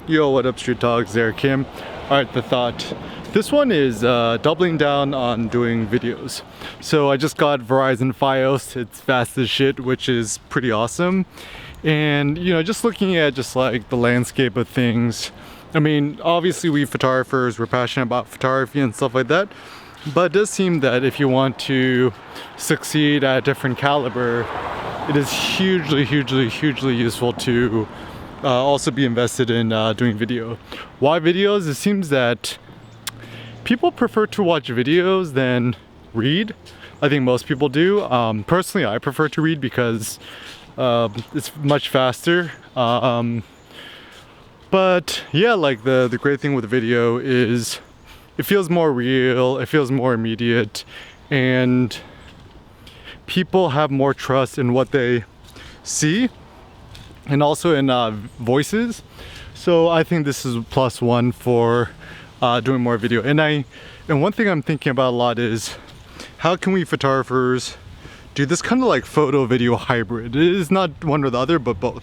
Yo, what up, Street Dogs? There, Kim. Alright, the thought. This one is doubling down on doing videos. So I just got Verizon Fios. It's fast as shit, which is pretty awesome. And, you know, just looking at just like the landscape of things. I mean, obviously we photographers, we're passionate about photography and stuff like that. But it does seem that if you want to succeed at a different caliber, it is hugely useful to also be invested in doing video. Why videos? It seems that people prefer to watch videos than read. I think most people do. Personally, I prefer to read because it's much faster. But yeah, like the great thing with video is it feels more real, it feels more immediate, and people have more trust in what they see and also in voices. So I think this is +1 for doing more video. And one thing I'm thinking about a lot is how can we photographers do this kind of like photo video hybrid? It is not one or the other, but both.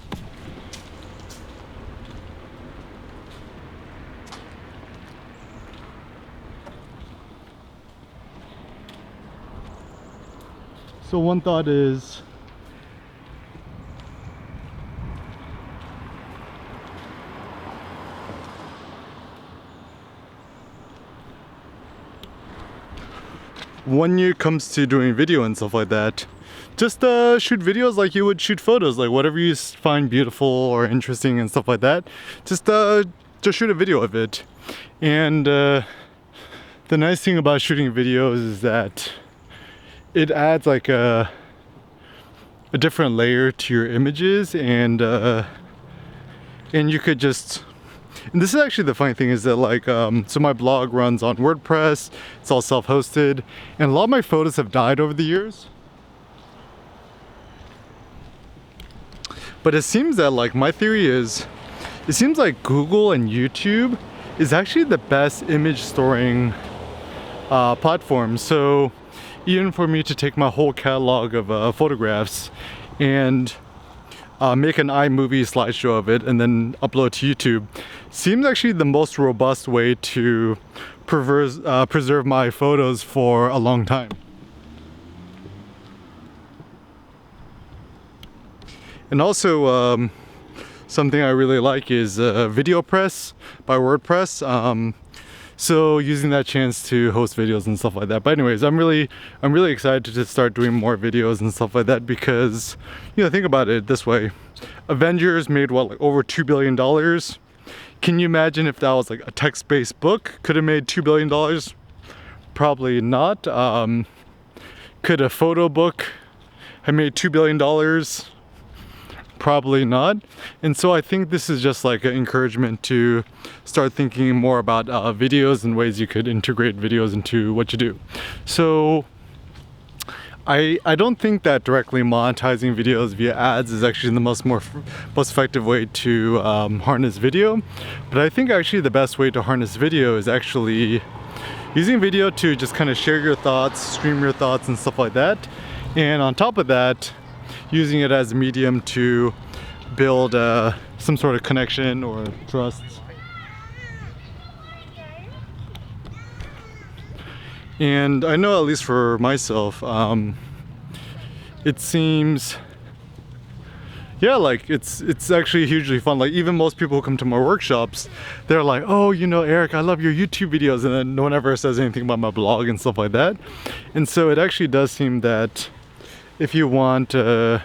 So one thought is when it comes to doing video and stuff like that, just shoot videos like you would shoot photos, like whatever you find beautiful or interesting and stuff like that, just shoot a video of it. And the nice thing about shooting videos is that it adds like a different layer to your images, and you could just, and this is actually the funny thing is that like so my blog runs on WordPress, it's all self-hosted, and a lot of my photos have died over the years. But it seems that like my theory is, it seems like Google and YouTube is actually the best image storing platform. So even for me to take my whole catalog of photographs and make an iMovie slideshow of it and then upload to YouTube seems actually the most robust way to preserve my photos for a long time. And also something I really like is VideoPress by WordPress. So using that chance to host videos and stuff like that. But anyways, I'm really excited to start doing more videos and stuff like that because, you know, think about it this way. Avengers made what, like over $2 billion? Can you imagine if that was like a text-based book? Could have made $2 billion? Probably not. Could a photo book have made $2 billion? Probably not. And so I think this is just like an encouragement to start thinking more about videos and ways you could integrate videos into what you do. So I don't think that directly monetizing videos via ads is actually the most effective way to harness video. But I think actually the best way to harness video is actually using video to just kind of share your thoughts, stream your thoughts and stuff like that. And on top of that, using it as a medium to build some sort of connection or trust. And I know, at least for myself, it seems, yeah, like it's actually hugely fun. Like even most people who come to my workshops, they're like, oh, you know, Eric, I love your YouTube videos, and then no one ever says anything about my blog and stuff like that. And so it actually does seem that if you want to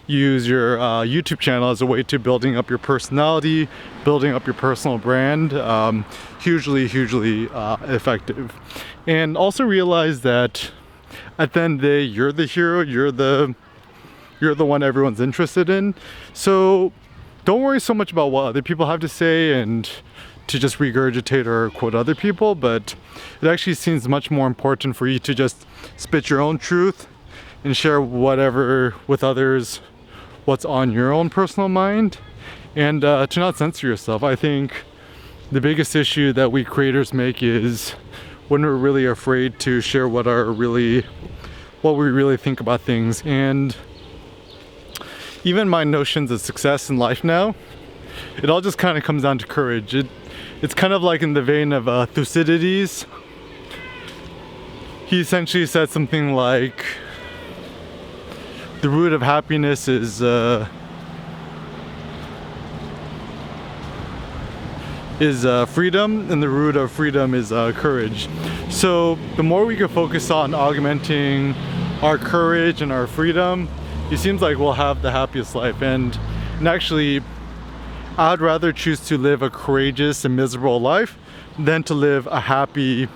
use your YouTube channel as a way to building up your personality, building up your personal brand, hugely effective. And also realize that at the end of the day, you're the hero, you're the one everyone's interested in. So don't worry so much about what other people have to say and to just regurgitate or quote other people, but it actually seems much more important for you to just spit your own truth and share whatever with others, what's on your own personal mind, and to not censor yourself. I think the biggest issue that we creators make is when we're really afraid to share what we really think about things. And even my notions of success in life now, it all just kind of comes down to courage. It's kind of like in the vein of Thucydides. He essentially said something like, the root of happiness is freedom, and the root of freedom is courage. So the more we can focus on augmenting our courage and our freedom, it seems like we'll have the happiest life. And actually, I'd rather choose to live a courageous and miserable life than to live a happy,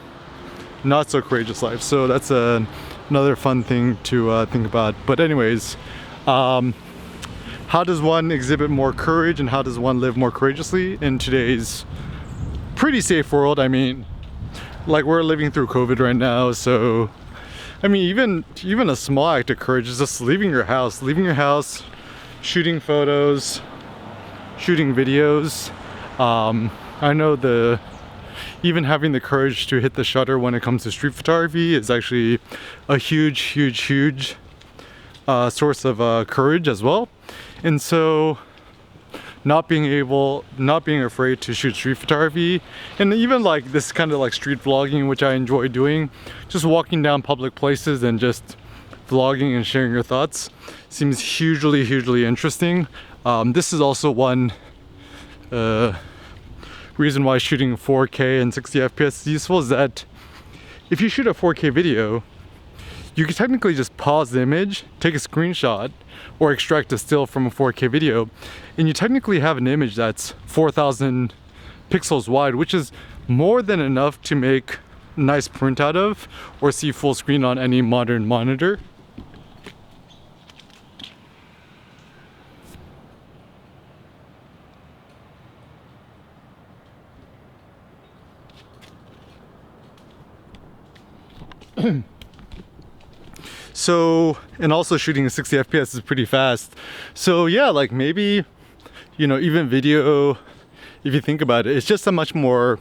not so courageous life. So that's another fun thing to think about. But anyways, how does one exhibit more courage and how does one live more courageously in today's pretty safe world? I mean, like, we're living through COVID right now, so I mean, even a small act of courage is just leaving your house, shooting photos, shooting videos. I know even having the courage to hit the shutter when it comes to street photography is actually a huge source of courage as well. And so not being afraid to shoot street photography, and even like this kind of like street vlogging, which I enjoy doing, just walking down public places and just vlogging and sharing your thoughts, seems hugely interesting. This is also one reason why shooting 4K and 60 FPS is useful, is that if you shoot a 4K video, you can technically just pause the image, take a screenshot, or extract a still from a 4K video, and you technically have an image that's 4,000 pixels wide, which is more than enough to make a nice print out of or see full screen on any modern monitor. So, and also shooting at 60 FPS is pretty fast. So yeah, like maybe, you know, even video, if you think about it, it's just a much more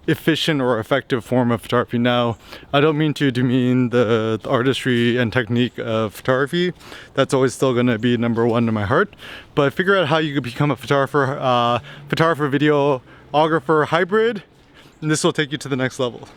efficient or effective form of photography. Now, I don't mean to demean the artistry and technique of photography. That's always still gonna be number one in my heart. But figure out how you could become a photographer, videographer hybrid, and this will take you to the next level.